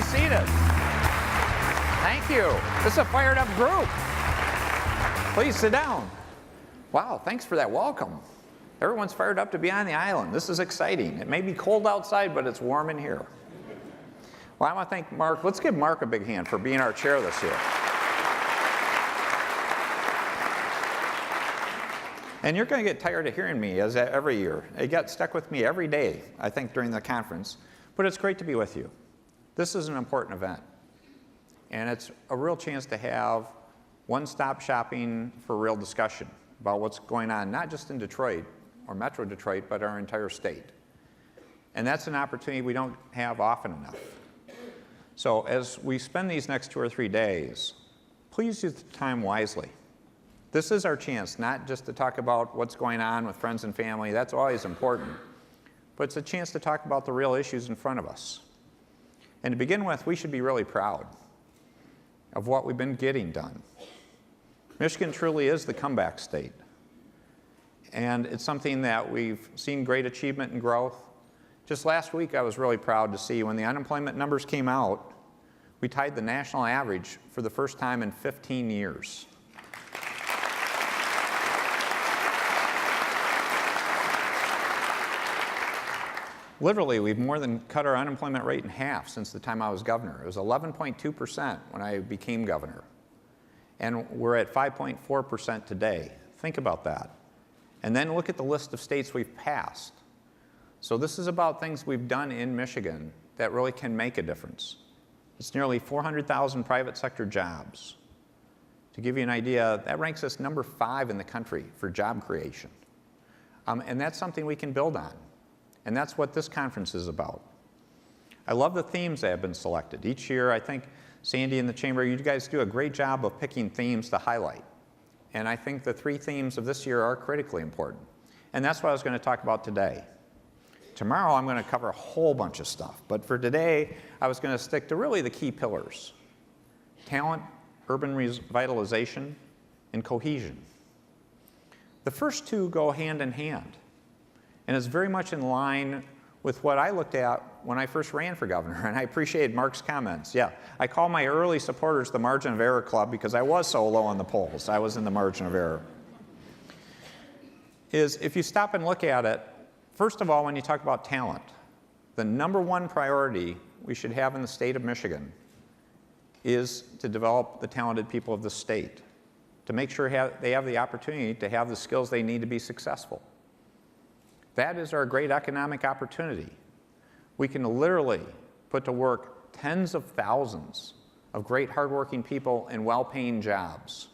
seated. Thank you. This is a fired up group. Please sit down. Wow, thanks for that welcome. Everyone's fired up to be on the island. This is exciting. It may be cold outside, but it's warm in here. Well, I want to thank Mark. Let's give Mark a big hand for being our chair this year. And you're going to get tired of hearing me as every year. It got stuck with me every day, I think, during the conference. But it's great to be with you. This is an important event. And it's a real chance to have one-stop shopping for real discussion about what's going on, not just in Detroit or Metro Detroit, but our entire state. And that's an opportunity we don't have often enough. So as we spend these next 2 or 3 days, please use the time wisely. This is our chance, not just to talk about what's going on with friends and family. That's always important. But it's a chance to talk about the real issues in front of us. And to begin with, we should be really proud of what we've been getting done. Michigan truly is the comeback state. And it's something that we've seen great achievement and growth. Just last week, I was really proud to see when the unemployment numbers came out, we tied the national average for the first time in 15 years. Literally, we've more than cut our unemployment rate in half since the time I was governor. It was 11.2% when I became governor. And we're at 5.4% today. Think about that. And then look at the list of states we've passed. So this is about things we've done in Michigan that really can make a difference. It's nearly 400,000 private sector jobs. To give you an idea, that ranks us number 5 in the country for job creation. And that's something we can build on. And that's what this conference is about. I love the themes that have been selected. Each year, I think Sandy and the Chamber, you guys do a great job of picking themes to highlight. And I think the 3 themes of this year are critically important. And that's what I was going to talk about today. Tomorrow, I'm going to cover a whole bunch of stuff. But for today, I was going to stick to really the key pillars: talent, urban revitalization, and cohesion. The first 2 go hand in hand. And it's very much in line with what I looked at when I first ran for governor, and I appreciated Mark's comments. Yeah, I call my early supporters the margin of error club because I was so low on the polls. I was in the margin of error. If you stop and look at it, first of all, when you talk about talent, the number 1 priority we should have in the state of Michigan is to develop the talented people of the state, to make sure they have the opportunity to have the skills they need to be successful. That is our great economic opportunity. We can literally put to work tens of thousands of great hardworking people in well-paying jobs.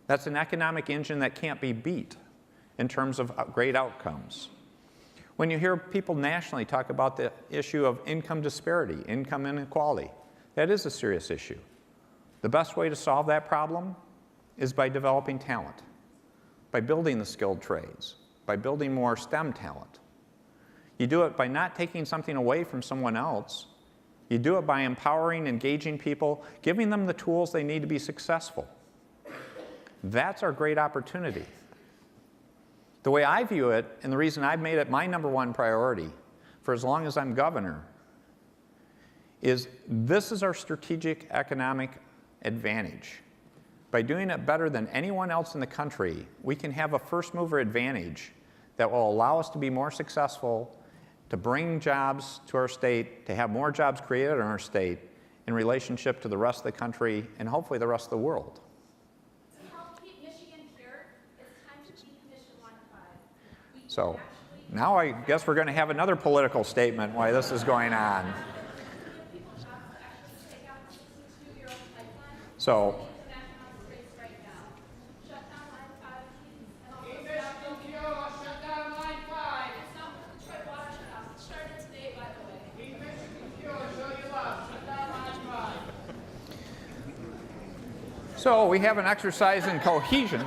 That's an economic engine that can't be beat in terms of great outcomes. When you hear people nationally talk about the issue of income disparity, income inequality, that is a serious issue. The best way to solve that problem is by developing talent, by building the skilled trades, by building more STEM talent. You do it by not taking something away from someone else. You do it by empowering, engaging people, giving them the tools they need to be successful. That's our great opportunity. The way I view it, and the reason I've made it my number 1 priority for as long as I'm governor, is this is our strategic economic advantage. By doing it better than anyone else in the country, we can have a first mover advantage that will allow us to be more successful, to bring jobs to our state, to have more jobs created in our state in relationship to the rest of the country and hopefully the rest of the world. To help keep Michigan here, it's time to decommission Line 5. So now I guess we're going to have another political statement why this is going on. So So we have an exercise in cohesion.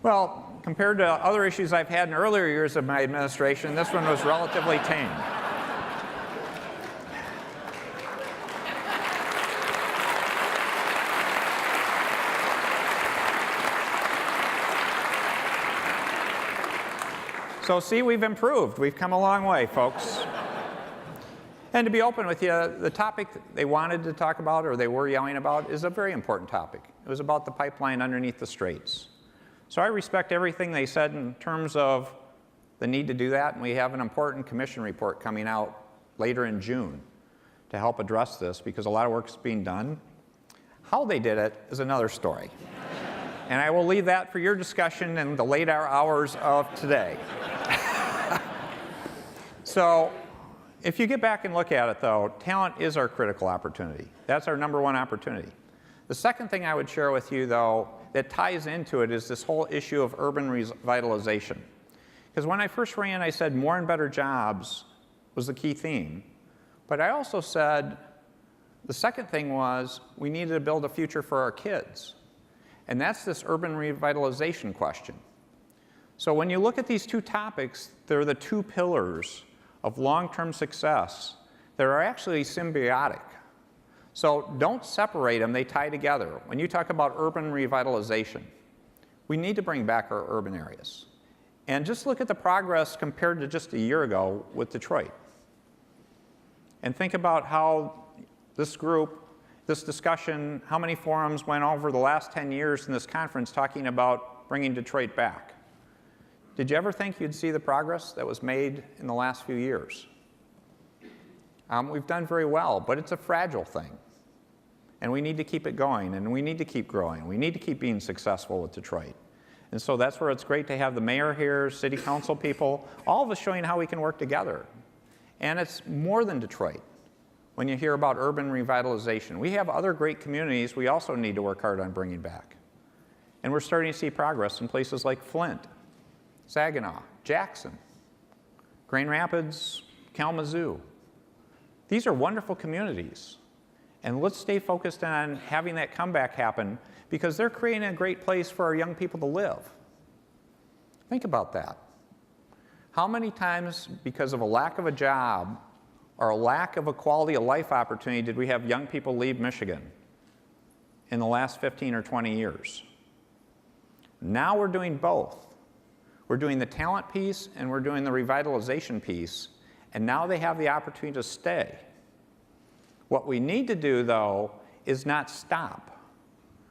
Well, compared to other issues I've had in earlier years of my administration, this one was relatively tame. So see, we've improved. We've come a long way, folks. And to be open with you, the topic they wanted to talk about, or they were yelling about, is a very important topic. It was about the pipeline underneath the straits. So I respect everything they said in terms of the need to do that, and we have an important commission report coming out later in June to help address this, because a lot of work is being done. How they did it is another story. And I will leave that for your discussion in the later hours of today. So if you get back and look at it, though, talent is our critical opportunity. That's our number one opportunity. The second thing I would share with you, though, that ties into it is this whole issue of urban revitalization. Because when I first ran, I said more and better jobs was the key theme. But I also said the second thing was we needed to build a future for our kids. And that's this urban revitalization question. So when you look at these two topics, they're the two pillars of long-term success that are actually symbiotic. So don't separate them, they tie together. When you talk about urban revitalization, we need to bring back our urban areas. And just look at the progress compared to just a year ago with Detroit. And think about how this group, this discussion, how many forums went over the last 10 years in this conference talking about bringing Detroit back. Did you ever think you'd see the progress that was made in the last few years? We've done very well, but it's a fragile thing. And we need to keep it going, and we need to keep growing. We need to keep being successful with Detroit. And so that's where it's great to have the mayor here, city council people, all of us showing how we can work together. And it's more than Detroit when you hear about urban revitalization. We have other great communities we also need to work hard on bringing back. And we're starting to see progress in places like Flint, Saginaw, Jackson, Grand Rapids, Kalamazoo. These are wonderful communities. And let's stay focused on having that comeback happen, because they're creating a great place for our young people to live. Think about that. How many times, because of a lack of a job or a lack of a quality of life opportunity, did we have young people leave Michigan in the last 15 or 20 years? Now we're doing both. We're doing the talent piece and we're doing the revitalization piece, and now they have the opportunity to stay. What we need to do, though, is not stop.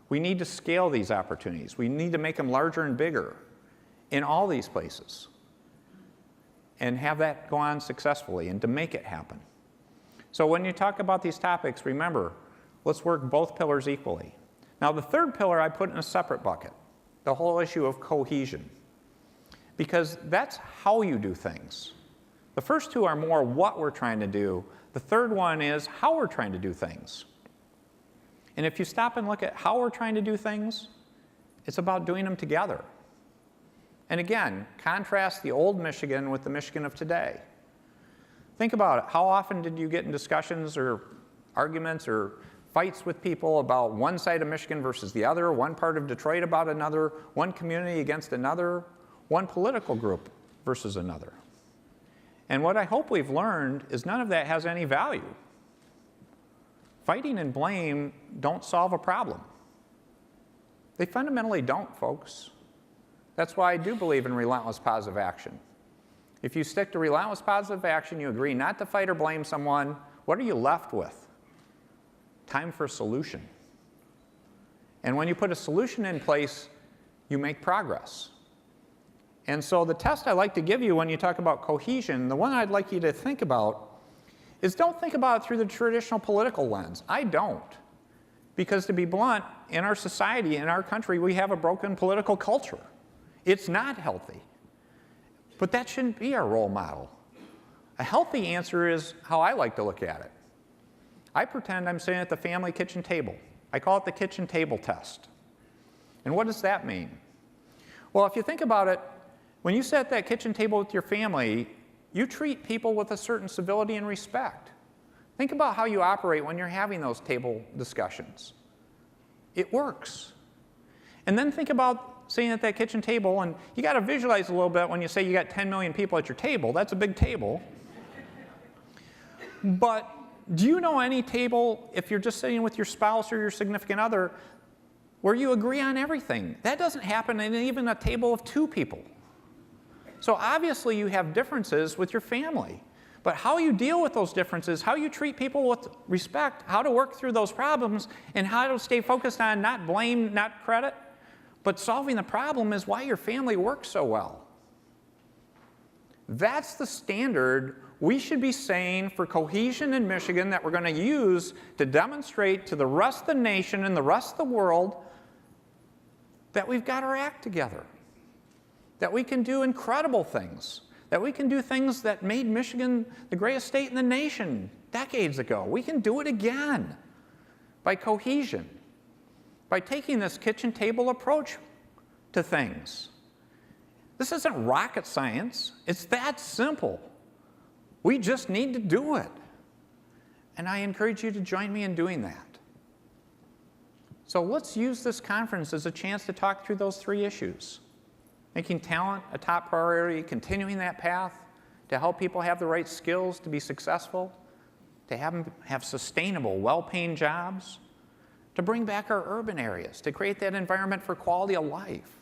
We need to scale these opportunities. We need to make them larger and bigger in all these places and have that go on successfully and to make it happen. So when you talk about these topics, remember, let's work both pillars equally. Now, the third pillar I put in a separate bucket, the whole issue of cohesion, because that's how you do things. The first two are more what we're trying to do. The third one is how we're trying to do things. And if you stop and look at how we're trying to do things, it's about doing them together. And again, contrast the old Michigan with the Michigan of today. Think about it. How often did you get in discussions or arguments or fights with people about one side of Michigan versus the other, one part of Detroit about another, one community against another, one political group versus another? And what I hope we've learned is none of that has any value. Fighting and blame don't solve a problem. They fundamentally don't, folks. That's why I do believe in relentless positive action. If you stick to relentless positive action, you agree not to fight or blame someone, what are you left with? Time for a solution. And when you put a solution in place, you make progress. And so the test I like to give you when you talk about cohesion, the one I'd like you to think about is don't think about it through the traditional political lens. I don't. Because to be blunt, in our society, in our country, we have a broken political culture. It's not healthy. But that shouldn't be our role model. A healthy answer is how I like to look at it. I pretend I'm sitting at the family kitchen table. I call it the kitchen table test. And what does that mean? Well, if you think about it, when you sit at that kitchen table with your family, you treat people with a certain civility and respect. Think about how you operate when you're having those table discussions. It works. And then think about sitting at that kitchen table, and you got to visualize a little bit when you say you got 10 million people at your table. That's a big table. But do you know any table, if you're just sitting with your spouse or your significant other, where you agree on everything? That doesn't happen in even a table of two people. So obviously you have differences with your family. But how you deal with those differences, how you treat people with respect, how to work through those problems, and how to stay focused on not blame, not credit, but solving the problem is why your family works so well. That's the standard we should be saying for Cohesion in Michigan that we're going to use to demonstrate to the rest of the nation and the rest of the world that we've got our act together, that we can do incredible things, that we can do things that made Michigan the greatest state in the nation decades ago. We can do it again by cohesion, by taking this kitchen table approach to things. This isn't rocket science. It's that simple. We just need to do it. And I encourage you to join me in doing that. So let's use this conference as a chance to talk through those three issues. Making talent a top priority, continuing that path to help people have the right skills to be successful, to have sustainable, well-paying jobs, to bring back our urban areas, to create that environment for quality of life,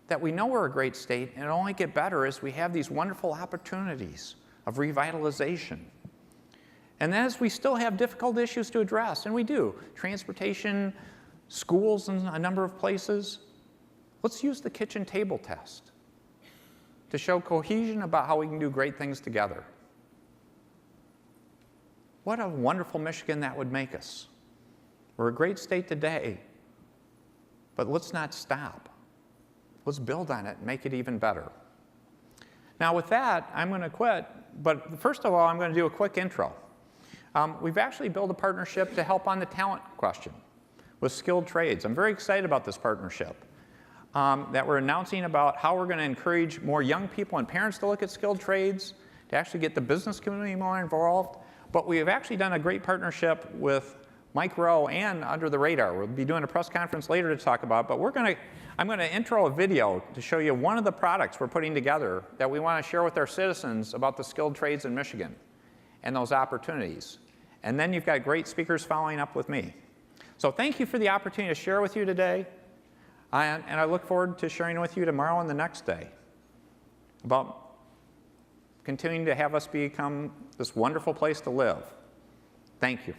that we know we're a great state, and it'll only get better as we have these wonderful opportunities of revitalization. And as we still have difficult issues to address, and we do, transportation, schools in a number of places, let's use the kitchen table test to show cohesion about how we can do great things together. What a wonderful Michigan that would make us. We're a great state today, but let's not stop. Let's build on it and make it even better. Now with that, I'm going to quit, but first of all, I'm going to do a quick intro. We've actually built a partnership to help on the talent question with skilled trades. I'm very excited about this partnership that we're announcing about how we're going to encourage more young people and parents to look at skilled trades, to actually get the business community more involved. But we have actually done a great partnership with Mike Rowe and Under the Radar. We'll be doing a press conference later to talk about, but I'm going to intro a video to show you one of the products we're putting together that we want to share with our citizens about the skilled trades in Michigan and those opportunities. And then you've got great speakers following up with me. So thank you for the opportunity to share with you today. And I look forward to sharing with you tomorrow and the next day about continuing to have us become this wonderful place to live. Thank you.